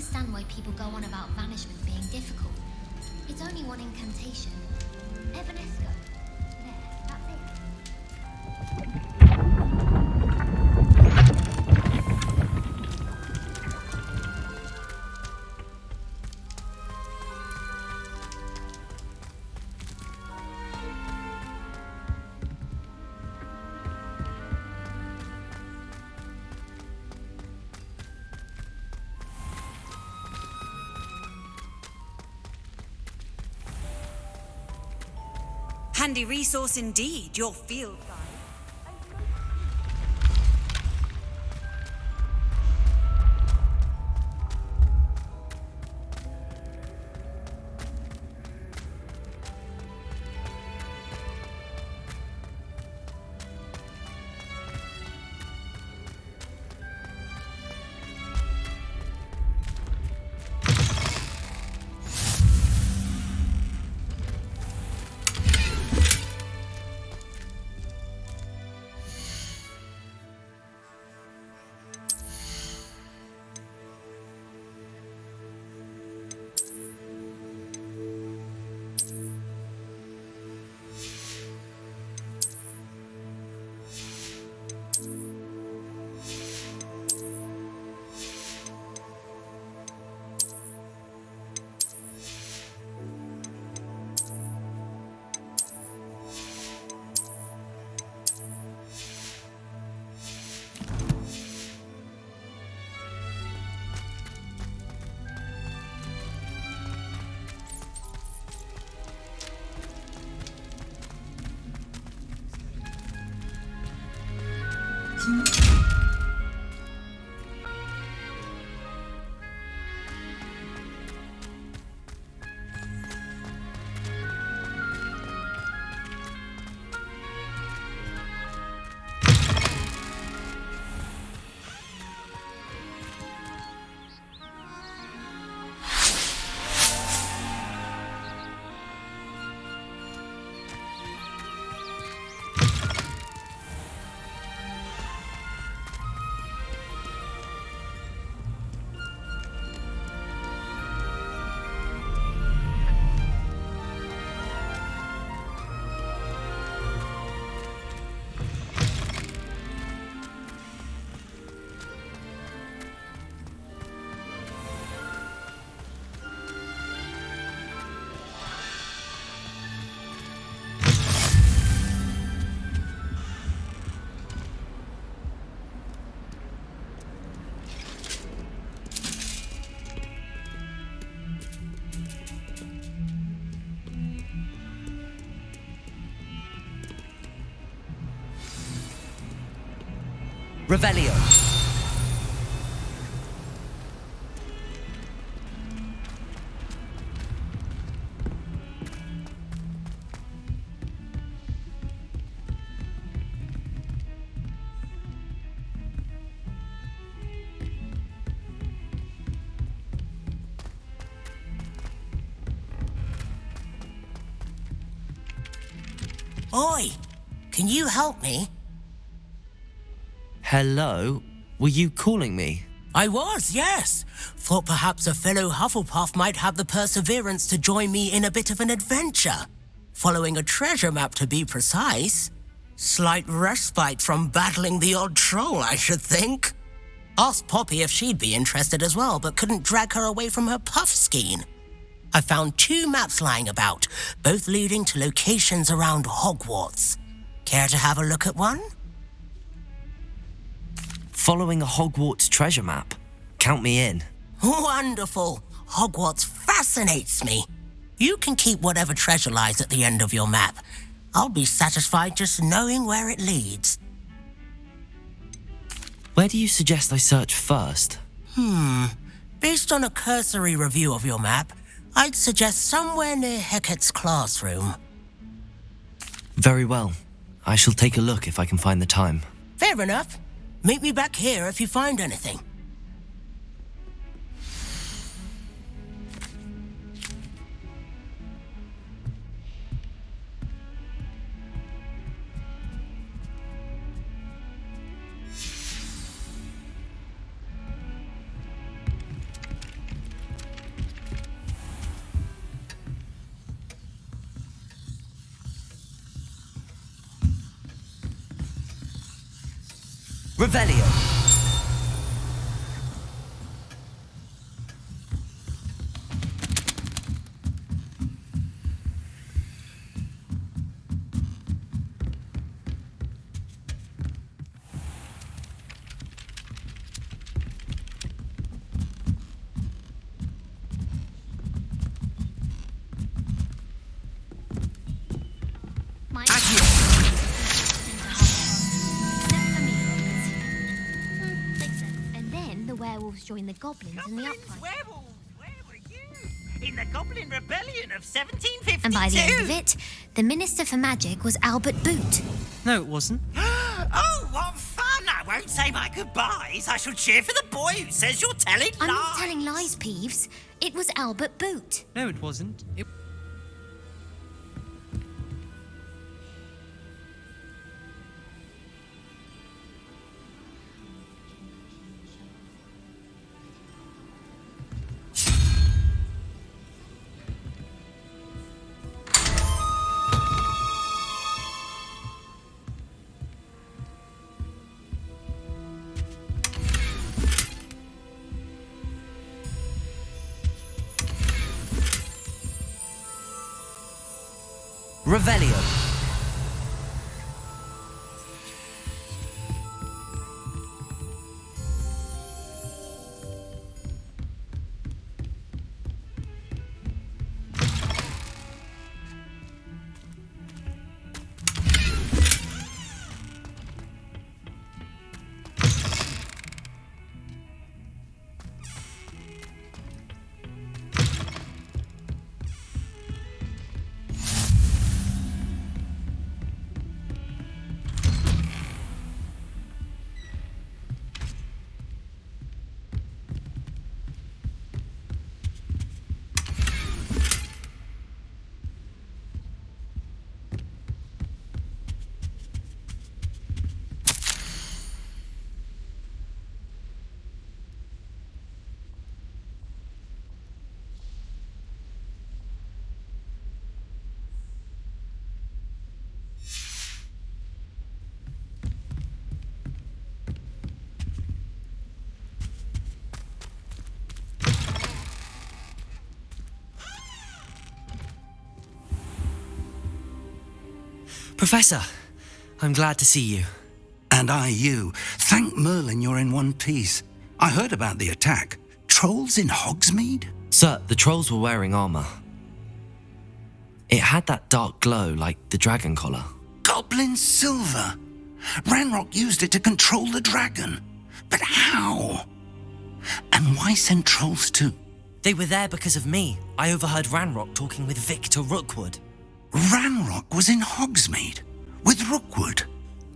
understand why people go on about banishment being difficult. It's only one incantation. Evanesco. There, that's it. Handy resource indeed, your field guide. Revelio. Oi! Can you help me? Hello? Were you calling me? I was, yes. Thought perhaps a fellow Hufflepuff might have the perseverance to join me in a bit of an adventure. Following a treasure map, to be precise. Slight respite from battling the odd troll, I should think. Asked Poppy if she'd be interested as well, but couldn't drag her away from her puff skein. I found 2 maps lying about, both leading to locations around Hogwarts. Care to have a look at one? Following a Hogwarts treasure map? Count me in. Wonderful. Hogwarts fascinates me. You can keep whatever treasure lies at the end of your map. I'll be satisfied just knowing where it leads. Where do you suggest I search first? Based on a cursory review of your map, I'd suggest somewhere near Hecate's classroom. Very well. I shall take a look if I can find the time. Fair enough. Meet me back here if you find anything. Revelio. My Accio. Except for me. Makes sense. And then the werewolves join the goblins in the uprising. Werewolves, where were you? In the Goblin Rebellion of 1752. And by the end of it, the Minister for Magic was Albert Boot. No, it wasn't. Oh, what fun! I won't say my goodbyes. I shall cheer for the boy who says you're telling I'm lies. not telling lies, Peeves. It was Albert Boot. No, it wasn't. Revelio. Professor, I'm glad to see you. And I you. Thank Merlin you're in one piece. I heard about the attack. Trolls in Hogsmeade? Sir, the trolls were wearing armor. It had that dark glow like the dragon collar. Goblin silver. Ranrock used it to control the dragon. But how? And why send trolls too? They were there because of me. I overheard Ranrock talking with Victor Rookwood. Ranrock was in Hogsmeade with Rookwood.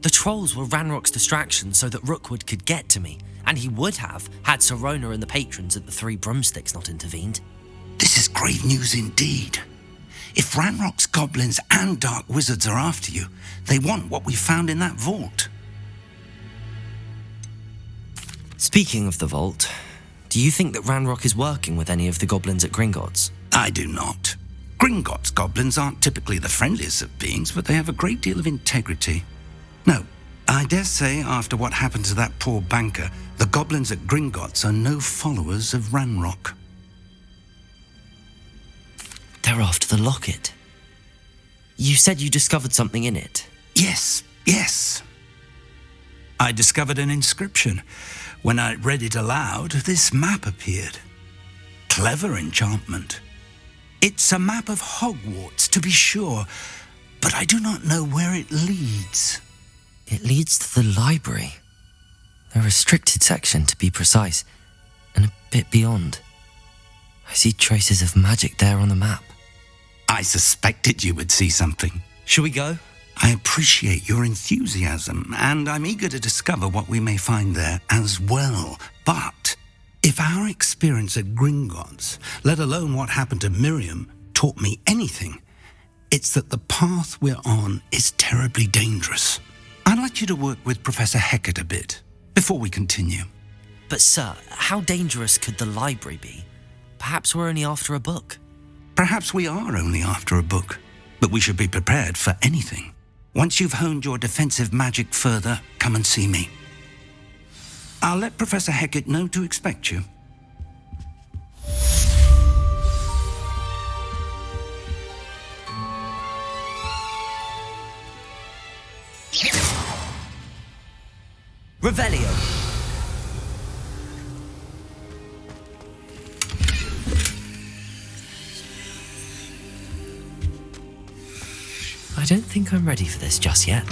The trolls were Ranrock's distraction so that Rookwood could get to me, and he would have had Sirona and the patrons at the Three Broomsticks not intervened. This is grave news indeed. If Ranrock's goblins and dark wizards are after you, they want what we found in that vault. Speaking of the vault, do you think that Ranrock is working with any of the goblins at Gringotts? I do not. Gringotts goblins aren't typically the friendliest of beings, but they have a great deal of integrity. No, I dare say after what happened to that poor banker, the goblins at Gringotts are no followers of Ranrock. They're after the locket. You said you discovered something in it. Yes. I discovered an inscription. When I read it aloud, this map appeared. Clever enchantment. It's a map of Hogwarts, to be sure, but I do not know where it leads. It leads to the library. A restricted section, to be precise, and a bit beyond. I see traces of magic there on the map. I suspected you would see something. Shall we go? I appreciate your enthusiasm, and I'm eager to discover what we may find there as well. But if our experience at Gringotts, let alone what happened to Miriam, taught me anything, it's that the path we're on is terribly dangerous. I'd like you to work with Professor Hecat a bit before we continue. But sir, how dangerous could the library be? Perhaps we're only after a book. Perhaps we are only after a book, but we should be prepared for anything. Once you've honed your defensive magic further, come and see me. I'll let Professor Hecat know to expect you. Revelio. I don't think I'm ready for this just yet.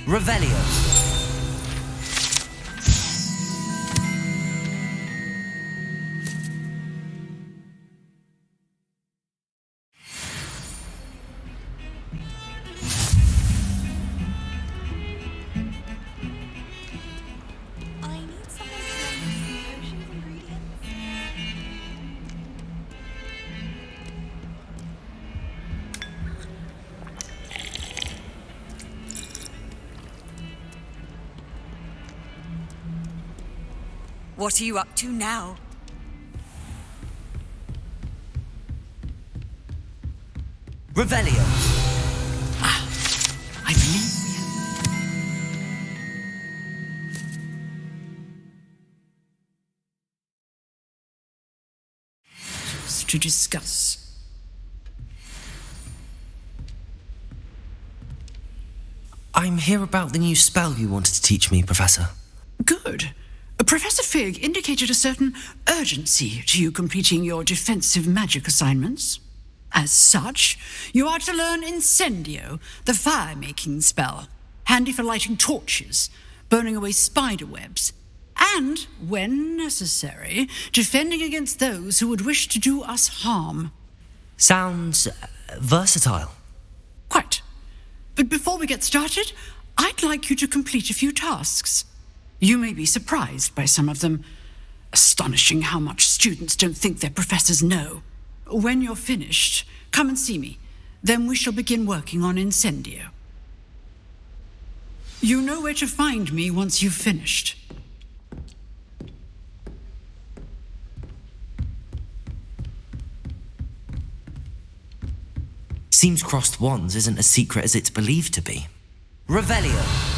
Revelio. I need something from potions ingredients. What are you up to now? Revelio. I believe we have to discuss. I'm here about the new spell you wanted to teach me, Professor. Good. Professor Fig indicated a certain urgency to you completing your defensive magic assignments. As such, you are to learn Incendio, the fire-making spell, handy for lighting torches, burning away spider webs, and, when necessary, defending against those who would wish to do us harm. Sounds versatile. Quite. But before we get started, I'd like you to complete a few tasks. You may be surprised by some of them. Astonishing how much students don't think their professors know. When you're finished, come and see me. Then we shall begin working on Incendio. You know where to find me once you've finished. Seems crossed wands isn't as secret as it's believed to be. Revelio.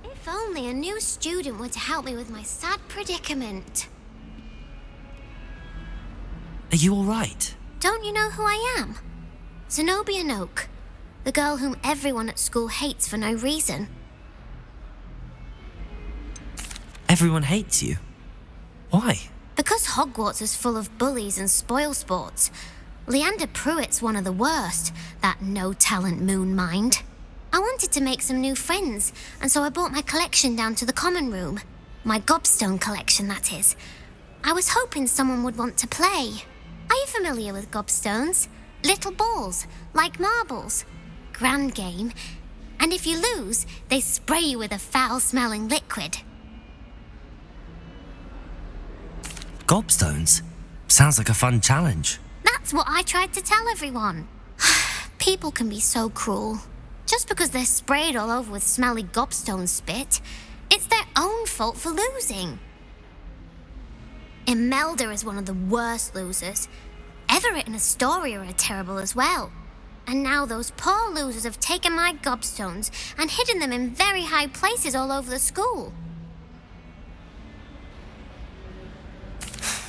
If only a new student were to help me with my sad predicament. Are you all right? Don't you know who I am? Zenobia Noak, the girl whom everyone at school hates for no reason. Everyone hates you. Why? Because Hogwarts is full of bullies and spoilsports. Leander Pruitt's one of the worst, that no-talent moon mind. I wanted to make some new friends, and so I brought my collection down to the common room. My Gobstone collection, that is. I was hoping someone would want to play. Are you familiar with Gobstones? Little balls, like marbles. Grand game. And if you lose, they spray you with a foul-smelling liquid. Gobstones? Sounds like a fun challenge. That's what I tried to tell everyone. People can be so cruel. Just because they're sprayed all over with smelly gobstone spit, it's their own fault for losing. Imelda is one of the worst losers. Everett and Astoria are terrible as well. And now those poor losers have taken my gobstones and hidden them in very high places all over the school.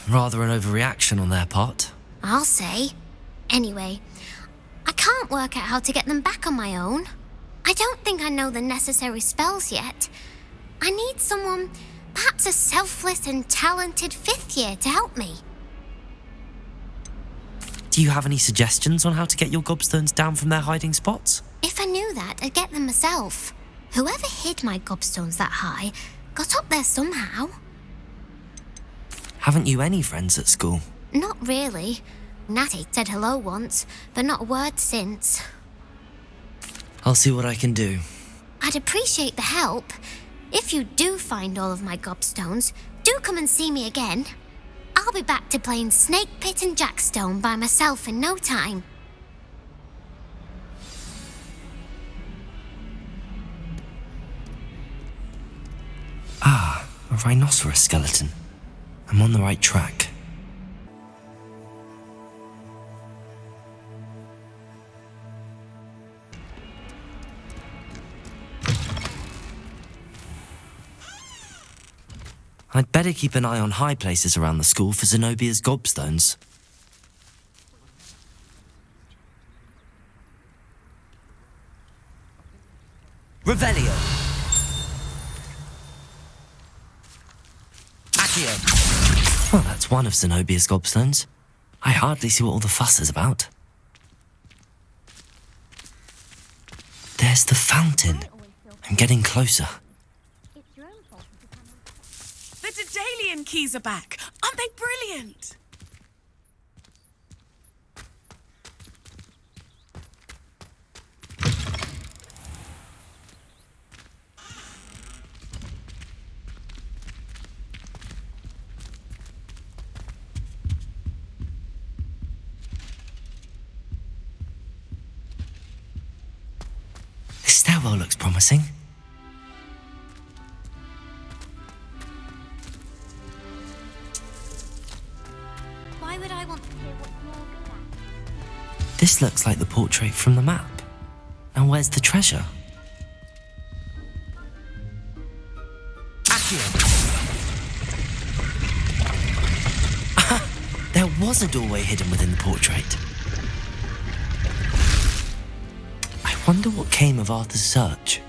Rather an overreaction on their part. I'll say. Anyway, I can't work out how to get them back on my own. I don't think I know the necessary spells yet. I need someone, perhaps a selfless and talented fifth year to help me. Do you have any suggestions on how to get your gobstones down from their hiding spots? If I knew that, I'd get them myself. Whoever hid my gobstones that high Got up there somehow. Haven't you any friends at school? Not really. Natty said hello once, but not a word since. I'll see what I can do. I'd appreciate the help. If you do find all of my gobstones, do come and see me again. I'll be back to playing Snake Pit and Jackstone by myself in no time. Ah, a rhinoceros skeleton. I'm on the right track. I'd better keep an eye on high places around the school for Zenobia's gobstones. Revelio! Accio! Well, that's one of Zenobia's gobstones. I hardly see what all the fuss is about. There's the fountain. I'm getting closer. The Daedalian Keys are back. Aren't they brilliant? This stairwell looks promising. Why would I want to hear what you're good at? This looks like the portrait from the map. Now where's the treasure? There was a doorway hidden within the portrait. I wonder what came of Arthur's search.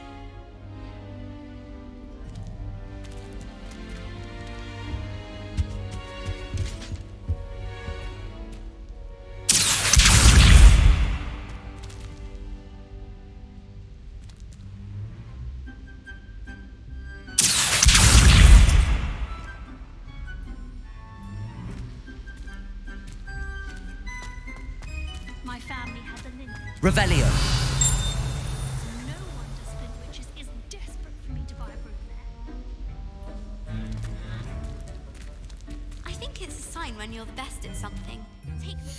My family has a lineage. Revelio. No wonder Spin Witches is desperate for me to buy a broom there. I think it's a sign when you're the best at something. Take me.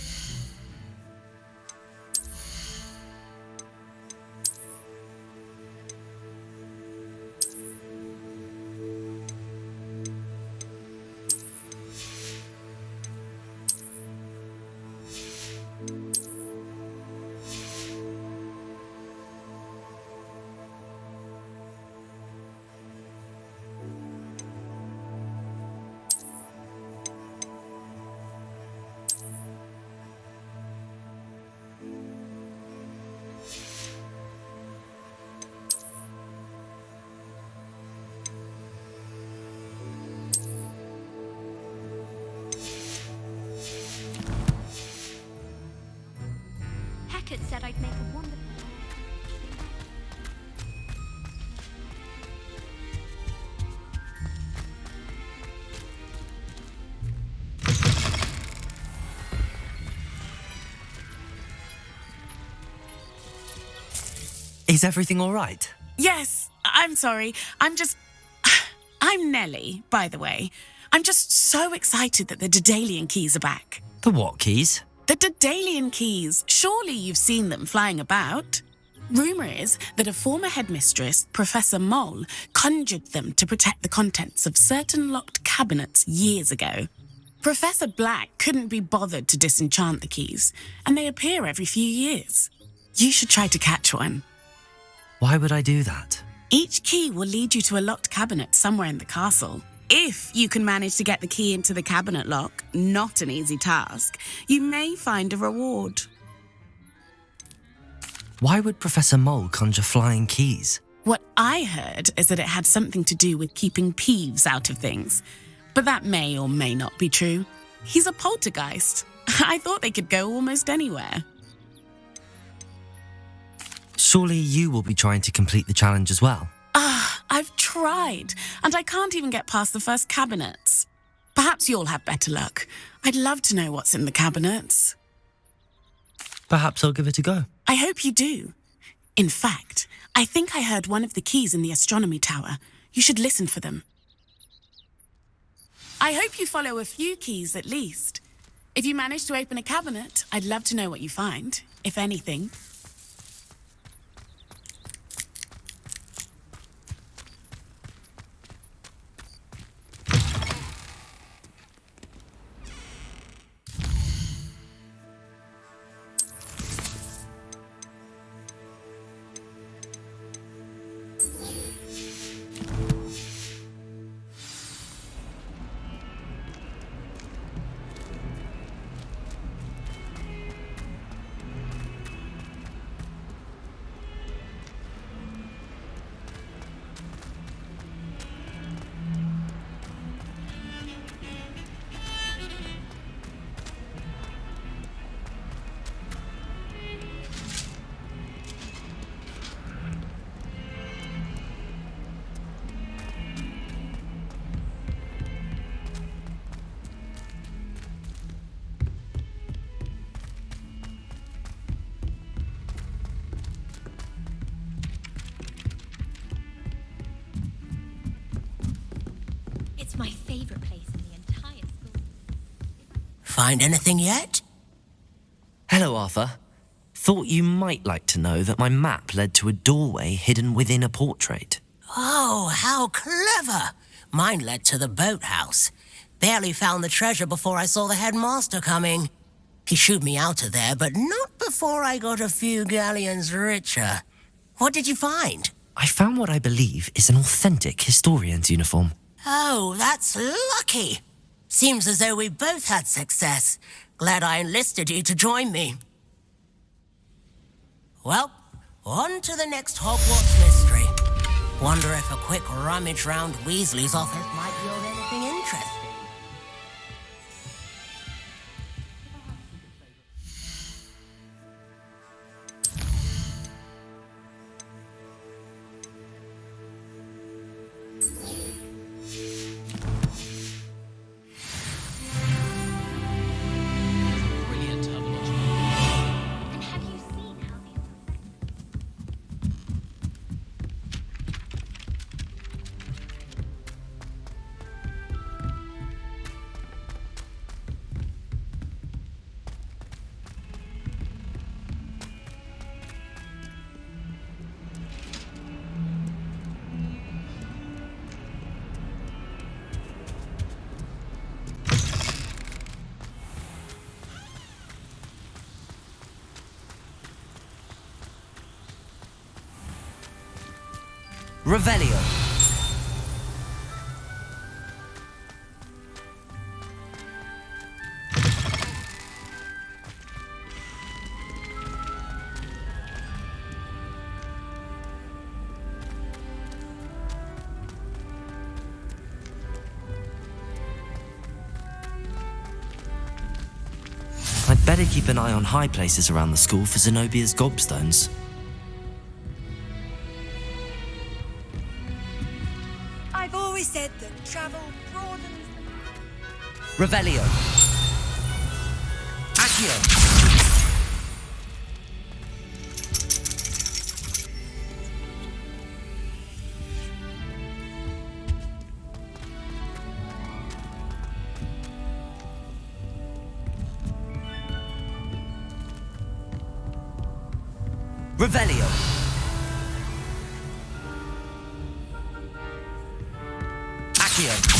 Hackett said I'd make a wonderful. Is everything all right? Yes, I'm sorry. I'm Nellie, by the way. I'm just so excited that the Daedalian Keys are back. The what keys? The Daedalian Keys. Surely you've seen them flying about. Rumour is that a former headmistress, Professor Mole, conjured them to protect the contents of certain locked cabinets years ago. Professor Black couldn't be bothered to disenchant the keys, and they appear every few years. You should try to catch one. Why would I do that? Each key will lead you to a locked cabinet somewhere in the castle. If you can manage to get the key into the cabinet lock, not an easy task, you may find a reward. Why would Professor Mole conjure flying keys? What I heard is that it had something to do with keeping Peeves out of things. But that may or may not be true. He's a poltergeist. I thought they could go almost anywhere. Surely you will be trying to complete the challenge as well. I've tried tried, and I can't even get past the first cabinets. Perhaps you'll have better luck. I'd love to know what's in the cabinets. Perhaps I'll give it a go. I hope you do. In fact, I think I heard one of the keys in the astronomy tower. You should listen for them. I hope you follow a few keys at least. If you manage to open a cabinet, I'd love to know what you find, if anything. It's my favorite place in the entire school. Find anything yet? Hello, Arthur. Thought you might like to know that my map led to a doorway hidden within a portrait. Oh, how clever! Mine led to the boathouse. Barely found the treasure before I saw the headmaster coming. He shooed me out of there, but not before I got a few galleons richer. What did you find? I found what I believe is an authentic historian's uniform. Oh, that's lucky. Seems as though we both had success. Glad I enlisted you to join me. Well, on to the next Hogwarts mystery. Wonder if a quick rummage round Weasley's office might yield anything interesting. And have you seen how they... Revelio. I'd better keep an eye on high places around the school for Zenobia's Gobstones. I've always said that travel broadens. Revelio. Accio. Revelio. Accio.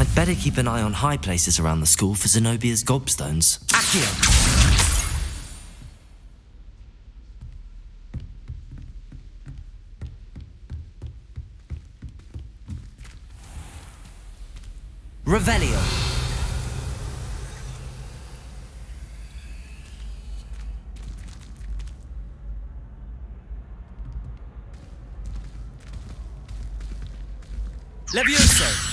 I'd better keep an eye on high places around the school for Zenobia's Gobstones. Accio! Revelio! Levioso!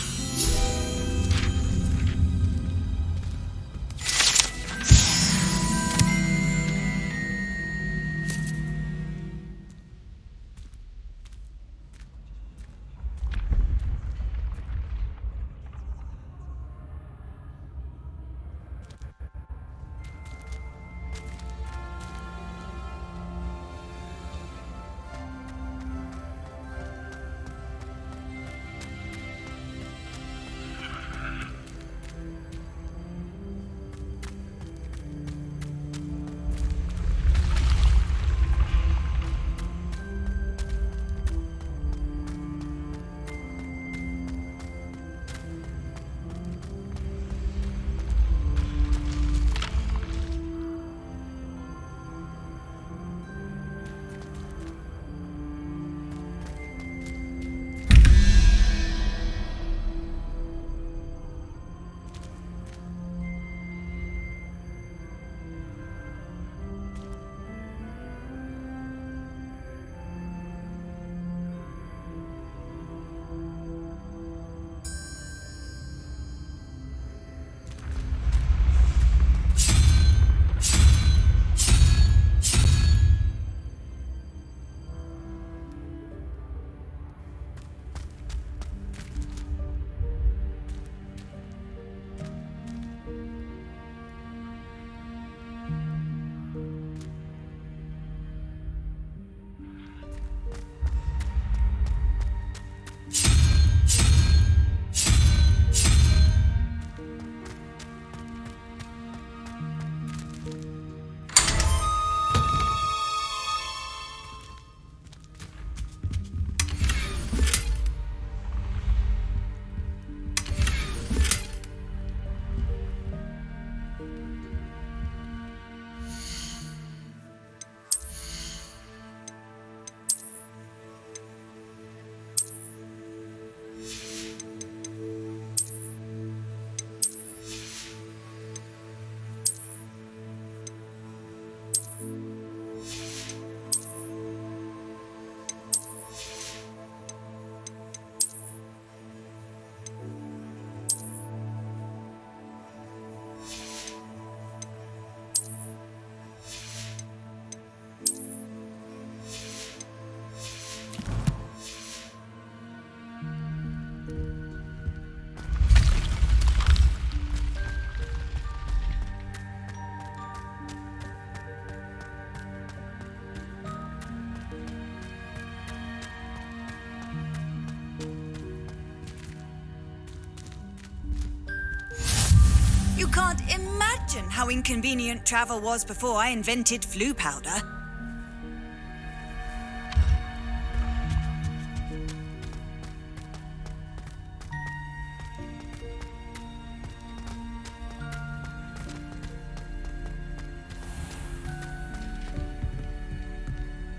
You can't imagine how inconvenient travel was before I invented flu powder.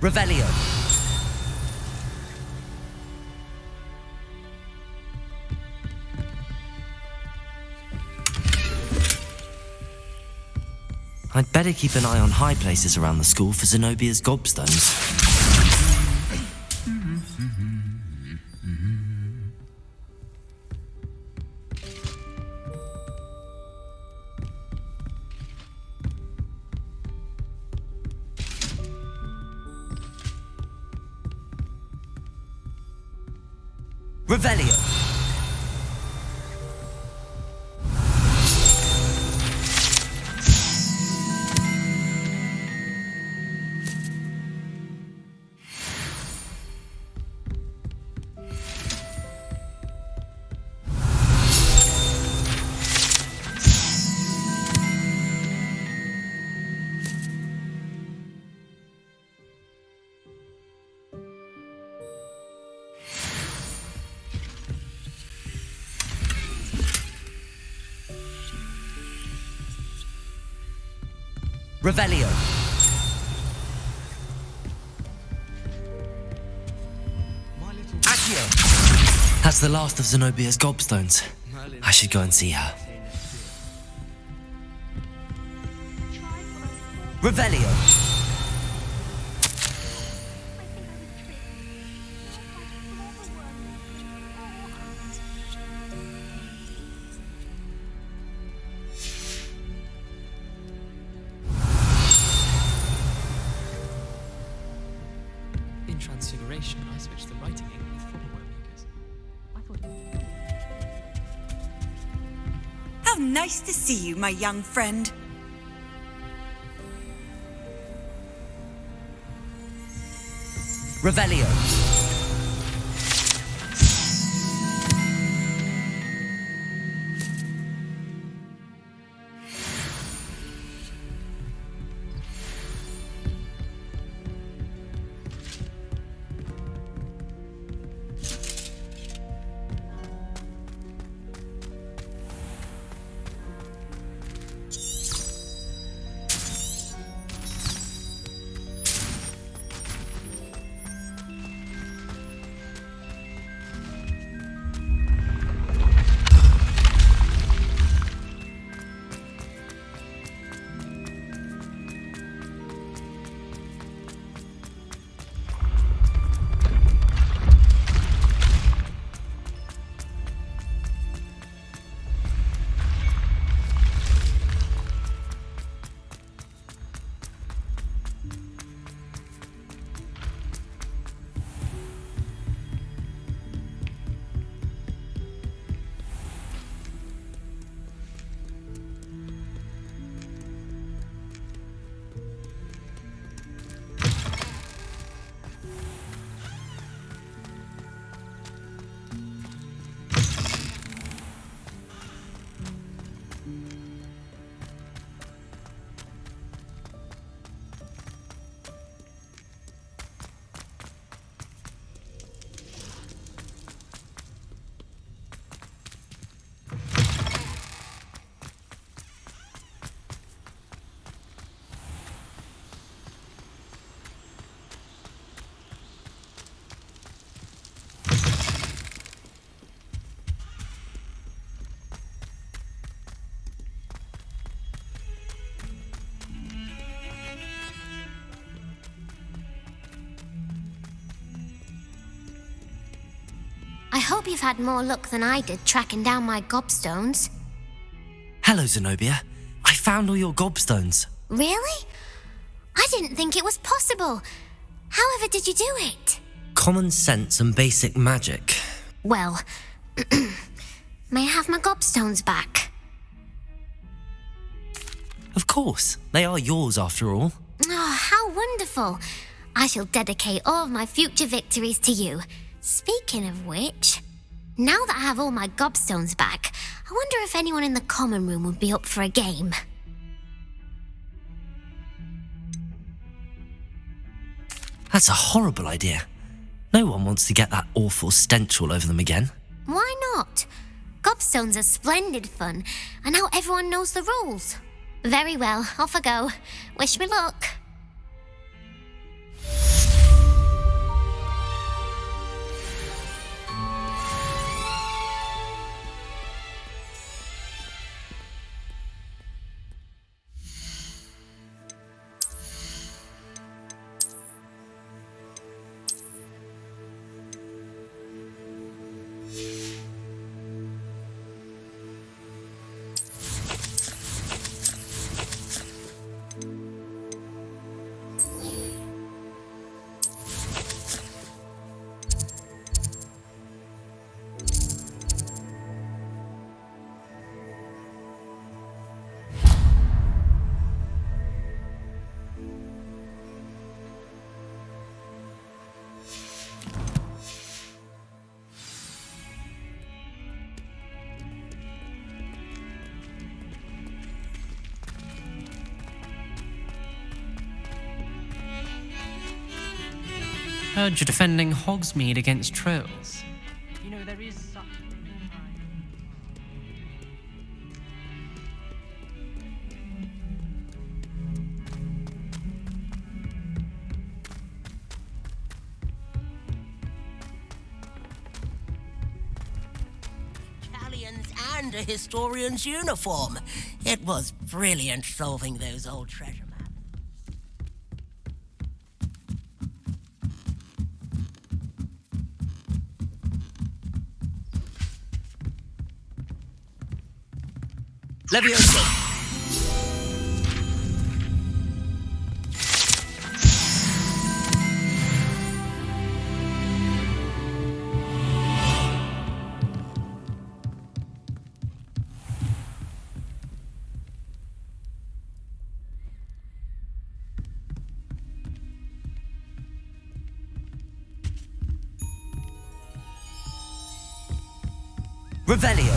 Revelio! I'd better keep an eye on high places around the school for Zenobia's Gobstones. Revelio! Revelio. Accio. That's the last of Zenobia's Gobstones. I should go and see her. Revelio. In Transfiguration, I switched the writing ink with proper word makers. I thought. How nice to see you, my young friend. Revelio. I hope you've had more luck than I did tracking down my Gobstones. Hello, Zenobia. I found all your Gobstones. Really? I didn't think it was possible. However did you do it? Common sense and basic magic. Well, may I have my Gobstones back? Of course. They are yours after all. Oh, how wonderful. I shall dedicate all of my future victories to you. Speaking of which, now that I have all my Gobstones back, I wonder if anyone in the common room would be up for a game. That's a horrible idea. No one wants to get that awful stench all over them again. Why not? Gobstones are splendid fun, and now everyone knows the rules. Very well, off I go. Wish me luck. Heard you're defending Hogsmeade against trolls. You know, there is such a thing as and a historian's uniform. It was brilliant solving those old treasure maps. Leviosa! Revelio.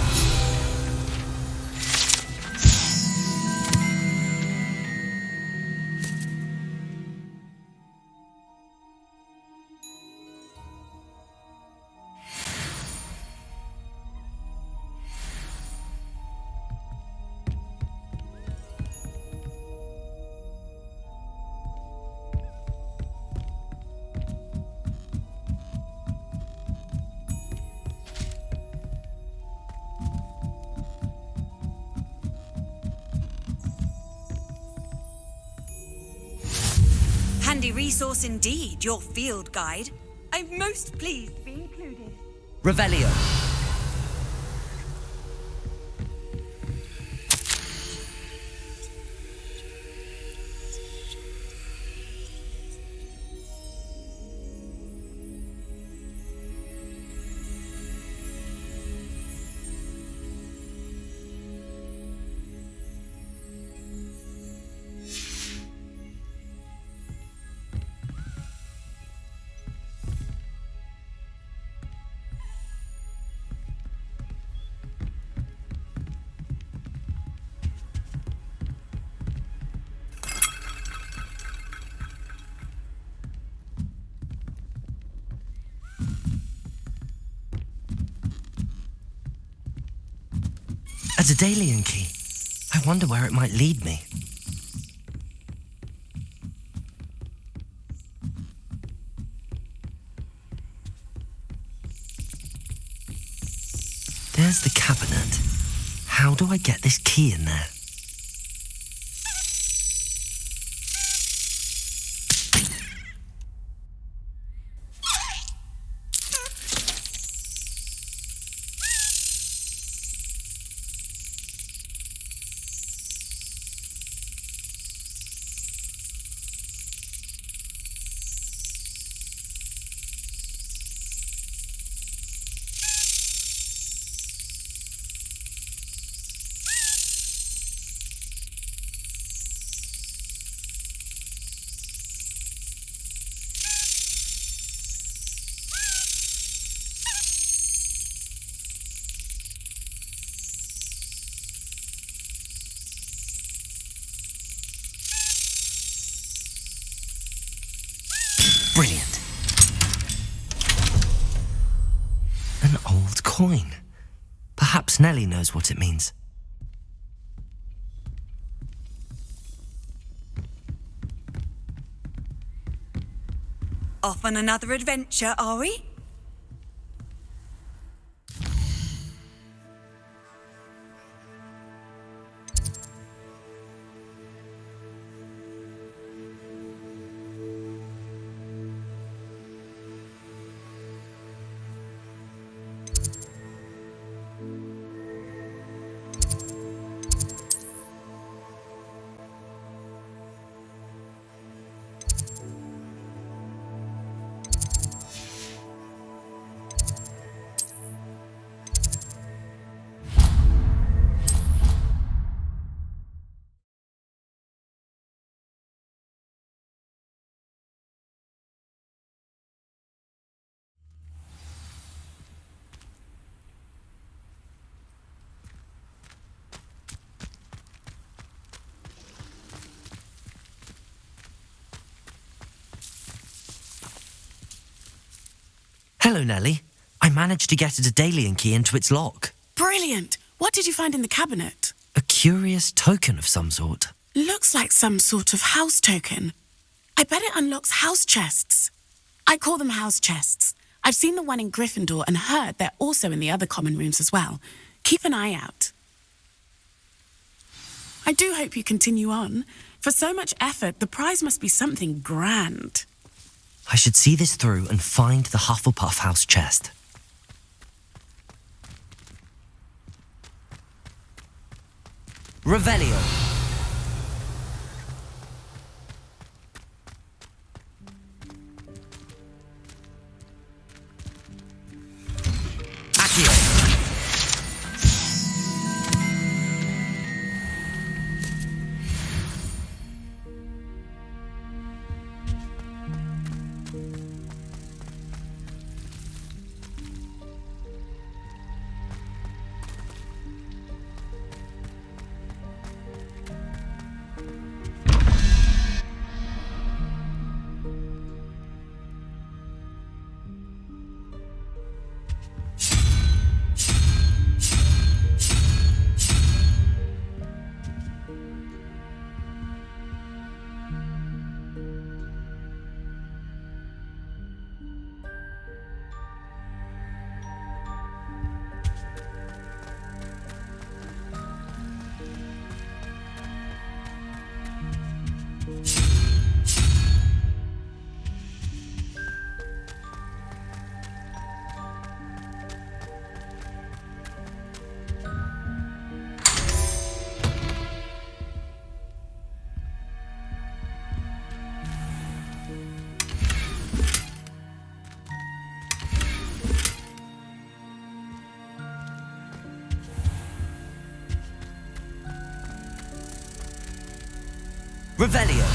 Handy resource indeed, your field guide. I'm most pleased to be included. Revelio. A Daedalian Key. I wonder where it might lead me. There's the cabinet. How do I get this key in there? Brilliant. An old coin. Perhaps Nellie knows what it means. Off on another adventure, are we? Hello, Nellie. I managed to get a Daedalian Key into its lock. Brilliant! What did you find in the cabinet? A curious token of some sort. Looks like some sort of house token. I bet it unlocks house chests. I call them house chests. I've seen the one in Gryffindor and heard they're also in the other common rooms as well. Keep an eye out. I do hope you continue on. For so much effort, the prize must be something grand. I should see this through and find the Hufflepuff house chest. Revelio. Accio. Revelio.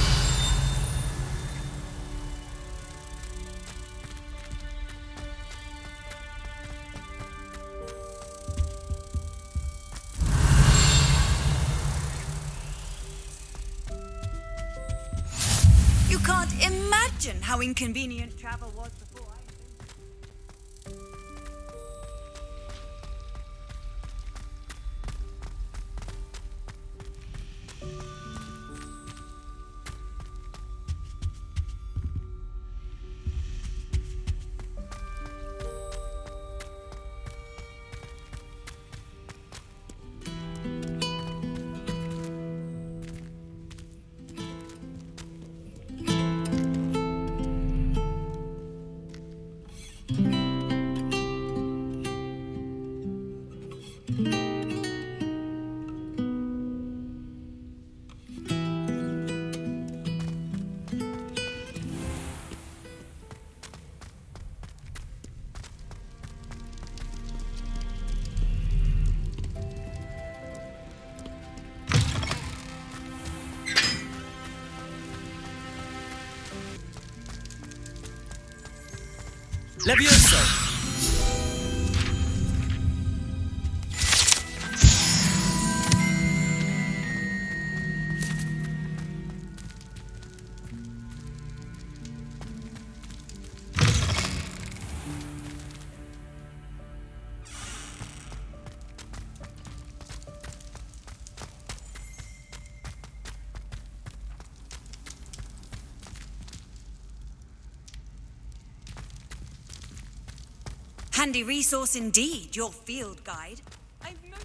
You can't imagine how inconvenient travel was before I... Levioso. Handy resource indeed, your field guide. I've most...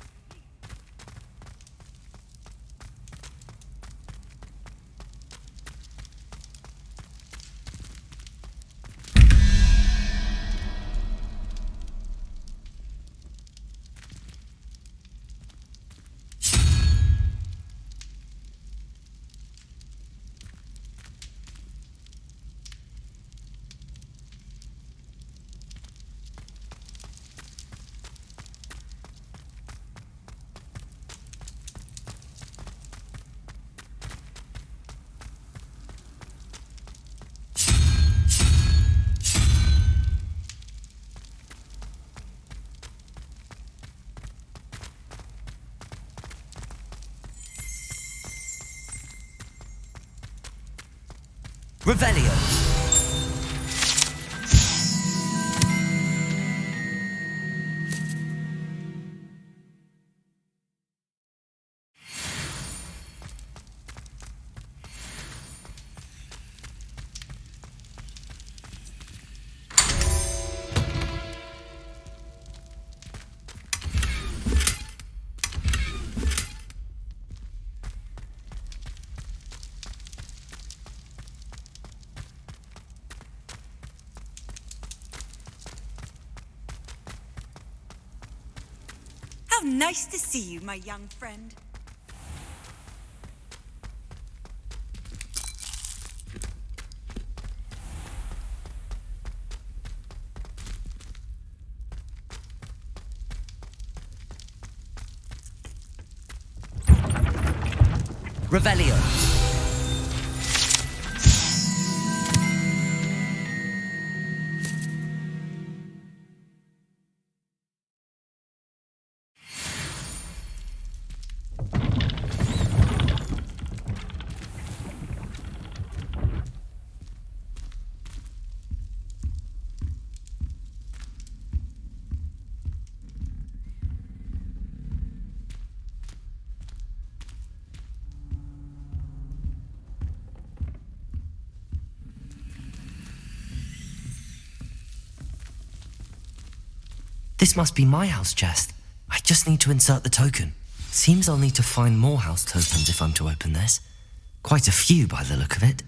Revelio. How nice to see you, my young friend. Revelio. This must be my house chest. I just need to insert the token. Seems I'll need to find more house tokens if I'm to open this. Quite a few by the look of it.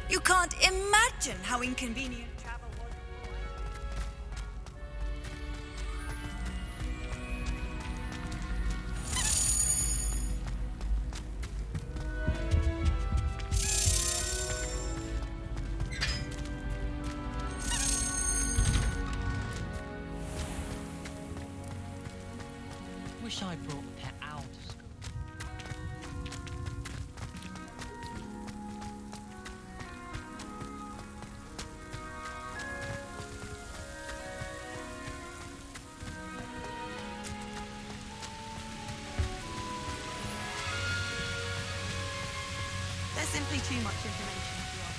You can't imagine how inconvenient travel was. Wish I brought Pet Owl to school. There's simply too much information to ask.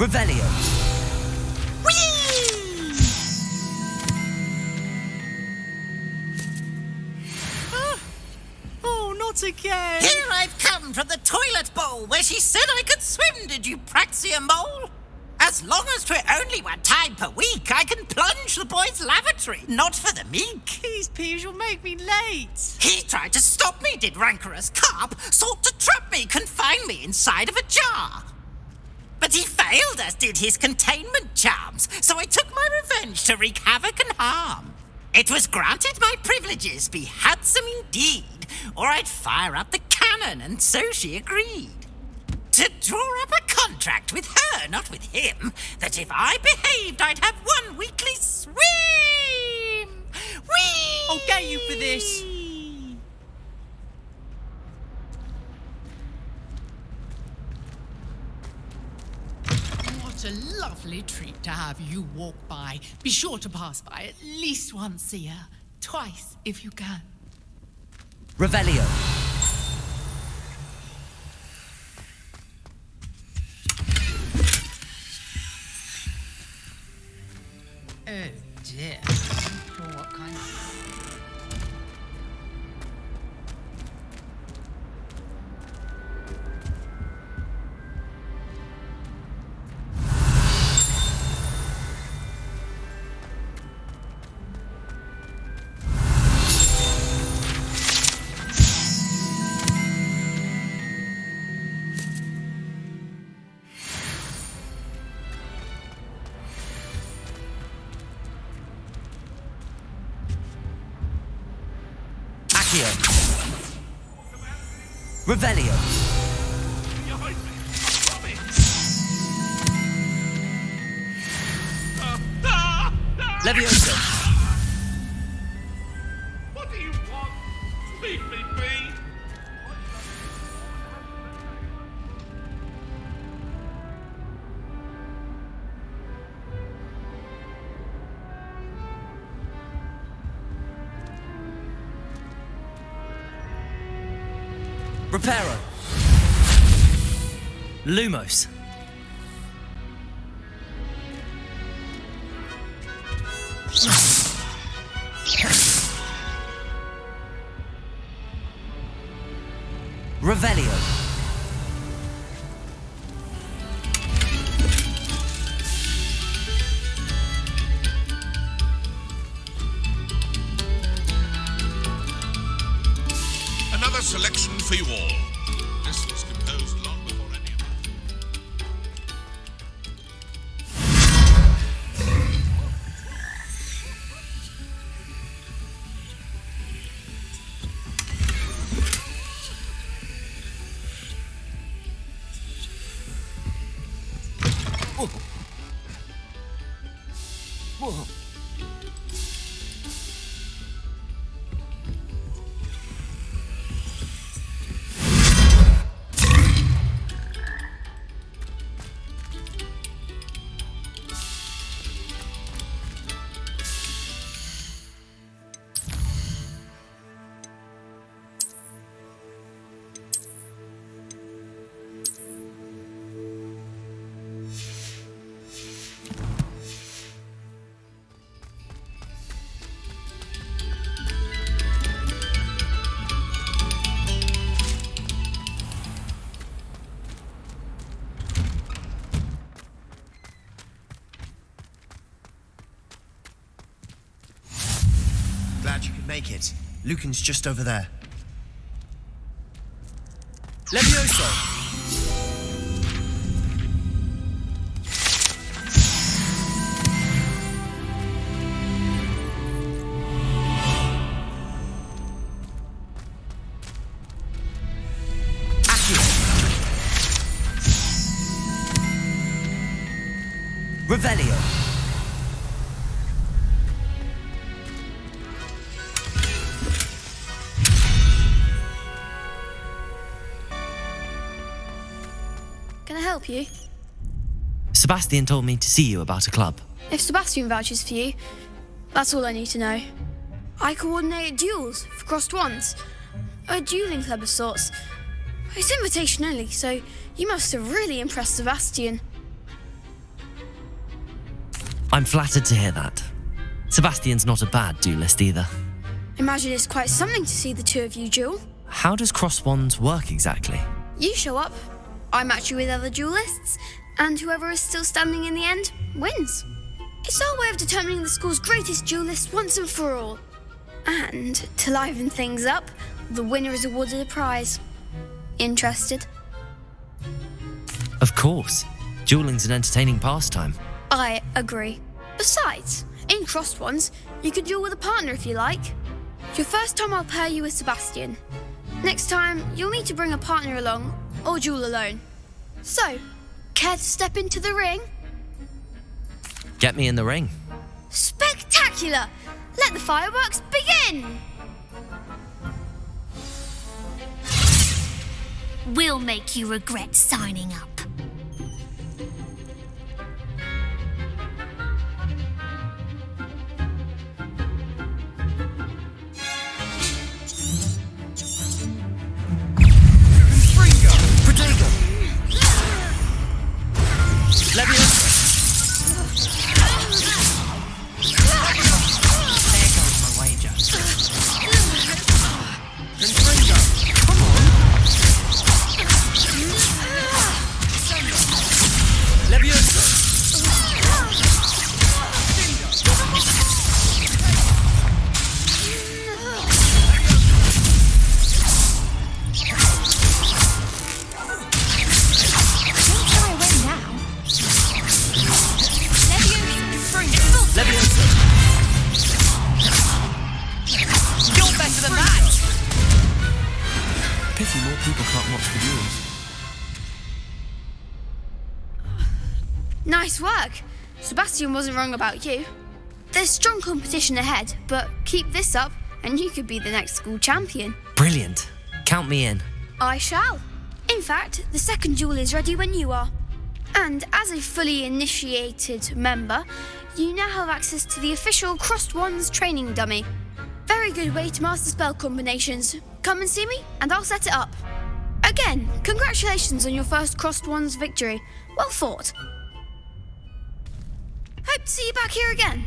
Revelio. Oh, not again! Here I've come from the toilet bowl where she said I could swim, did you praxia mole? As long as 'twere only one time per week, I can plunge the boy's lavatory, not for the meek. Please, Peeves, you'll make me late. He tried to stop me, did rancorous carp, sought to trap me, confine me inside of a jar. But he failed, as did his containment charms, so I took my revenge to wreak havoc and harm. It was granted my privileges be handsome indeed, or I'd fire up the cannon, and so she agreed. To draw up a contract with her, not with him, that if I behaved, I'd have one weekly swim. Whee! I'll get you for this. What a lovely treat to have you walk by. Be sure to pass by at least once a year. Twice, if you can. Revelio. Oh dear. I'm not sure what kind of... Revelio. Levioso. What do you want? Leave me be. Reparo. Lumos. Revelio. Another selection for you all. This was composed long before any of us. Whoa. Glad you could make it. Lucan's just over there. Levioso. Revelio. Can I help you? Sebastian told me to see you about a club. If Sebastian vouches for you, that's all I need to know. I coordinate duels for crossed wands. A dueling club of sorts. It's invitation only, so you must have really impressed Sebastian. I'm flattered to hear that. Sebastian's not a bad duelist either. Imagine it's quite something to see the two of you duel. How does cross wands work exactly? You show up, I match you with other duelists, and whoever is still standing in the end wins. It's our way of determining the school's greatest duelist once and for all. And to liven things up, the winner is awarded a prize. Interested? Of course. Dueling's an entertaining pastime. I agree. Besides, in crossed ones, you can duel with a partner if you like. Your first time I'll pair you with Sebastian. Next time, you'll need to bring a partner along, or duel alone. So, care to step into the ring? Get me in the ring. Spectacular! Let the fireworks begin! We'll make you regret signing up. Nice work. Sebastian wasn't wrong about you. There's strong competition ahead, but keep this up and you could be the next school champion. Brilliant. Count me in. I shall. In fact, the second duel is ready when you are. And as a fully initiated member, you now have access to the official Crossed Wands training dummy. Very good way to master spell combinations. Come and see me and I'll set it up. Again, congratulations on your first Crossed Wands victory. Well fought. Hope to see you back here again.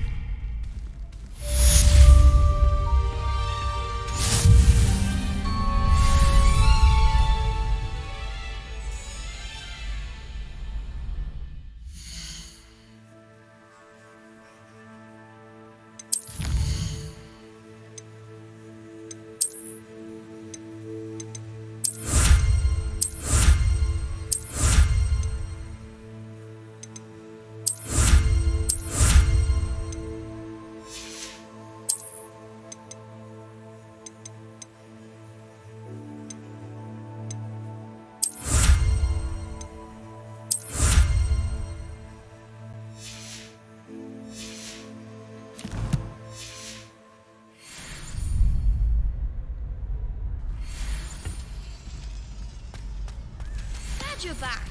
You're back.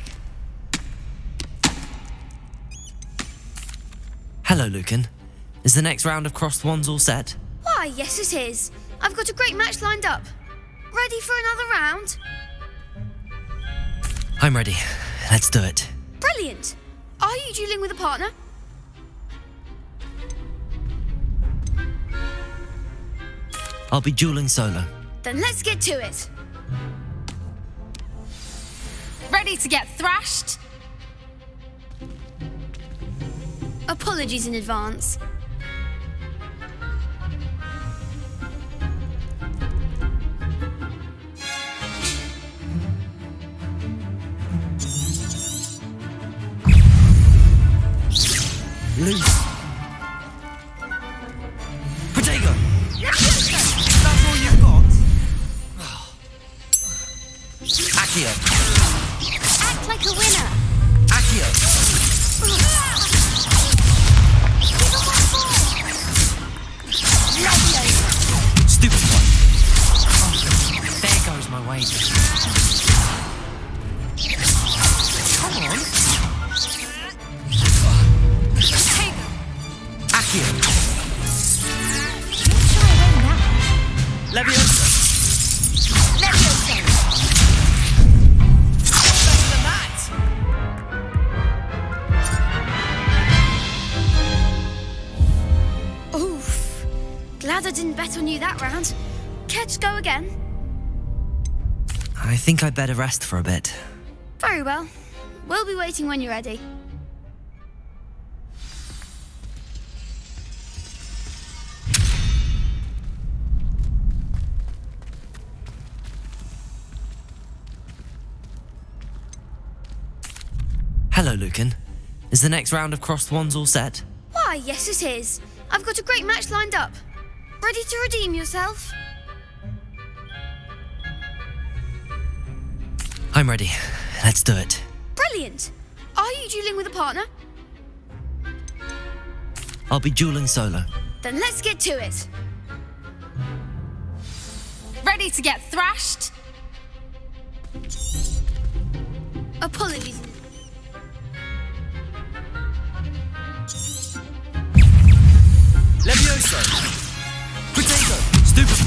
Hello, Lucan. Is the next round of Crossed Wands all set? Why, yes it is. I've got a great match lined up. Ready for another round? I'm ready. Let's do it. Brilliant. Are you dueling with a partner? I'll be dueling solo. Then let's get to it. Ready to get thrashed? Apologies in advance. Loose. Protego! That's all you've got? Accio! Act like a winner. Accio! Stupid one. Oh, there goes my wager. Come on. Accio. Leviosa. didn't bet on you that round. Care to go again? I think I'd better rest for a bit. Very well. We'll be waiting when you're ready. Hello, Lucan. Is the next round of Crossed Wands all set? Why, yes it is. I've got a great match lined up. Ready to redeem yourself? I'm ready. Let's do it. Brilliant. Are you dueling with a partner? I'll be dueling solo. Then let's get to it. Ready to get thrashed? Apologies. Levioso! Potato! Stupid!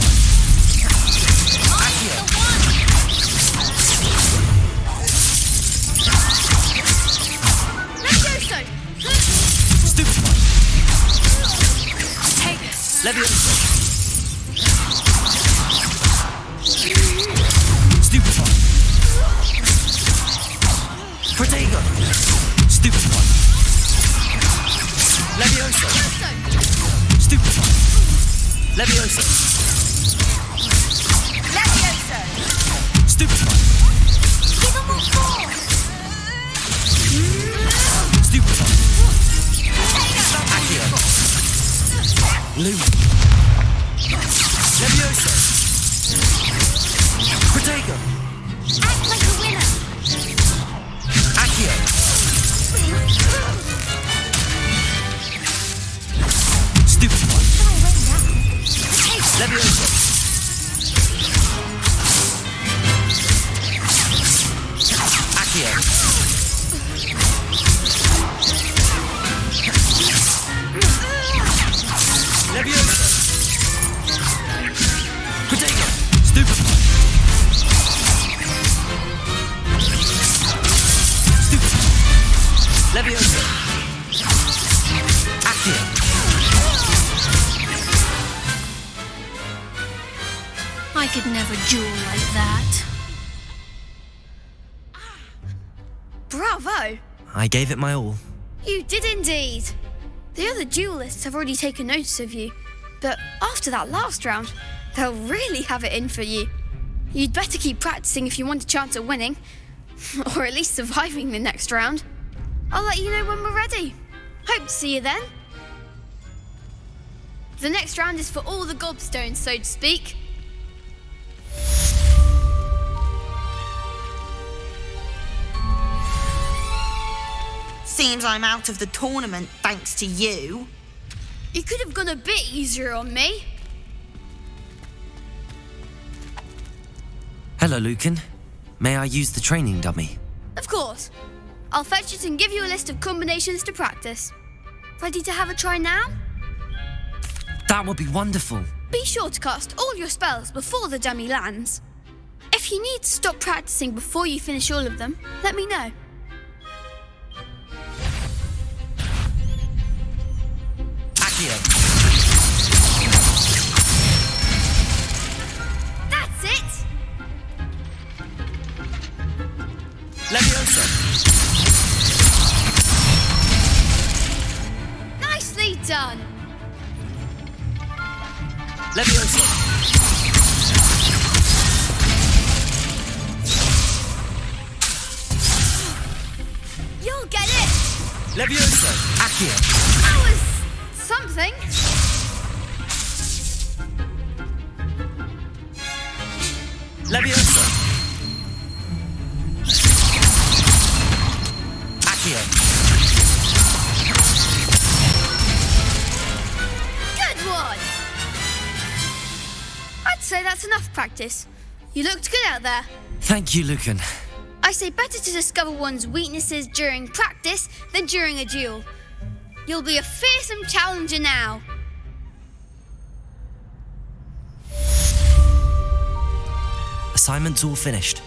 Accio! Levioso! Stupid! Take it. Levioso! Stupid! Potato! Stupid! Levioso! Stupid! Levioso! Levioso! Stupid! Give him more force! Stupid! Accio! Lumen! Levioso! Protego! Act like a winner! Accio! Stupid one! Levioso! Accio! Levioso! Protego! Stupid one! Stupid! Levioso! Accio! I could never duel like that. Bravo! I gave it my all. You did indeed. The other duelists have already taken notice of you, but after that last round, they'll really have it in for you. You'd better keep practicing if you want a chance at winning, or at least surviving the next round. I'll let you know when we're ready. Hope to see you then. The next round is for all the Gobstones, so to speak. Seems I'm out of the tournament thanks to you. You could have gone a bit easier on me. Hello, Lucan. May I use the training dummy? Of course. I'll fetch it and give you a list of combinations to practice. Ready to have a try now? That would be wonderful. Be sure to cast all your spells before the dummy lands. If you need to stop practicing before you finish all of them, let me know. Accio! That's it! Levioso! Nicely done! Levioso! You'll get it! Levioso! Accio! That was something. Levioso! Accio! Good one! I'd say that's enough practice. You looked good out there. Thank you, Lucan. I say better to discover one's weaknesses during practice than during a duel. You'll be a fearsome challenger now. Assignment's all finished.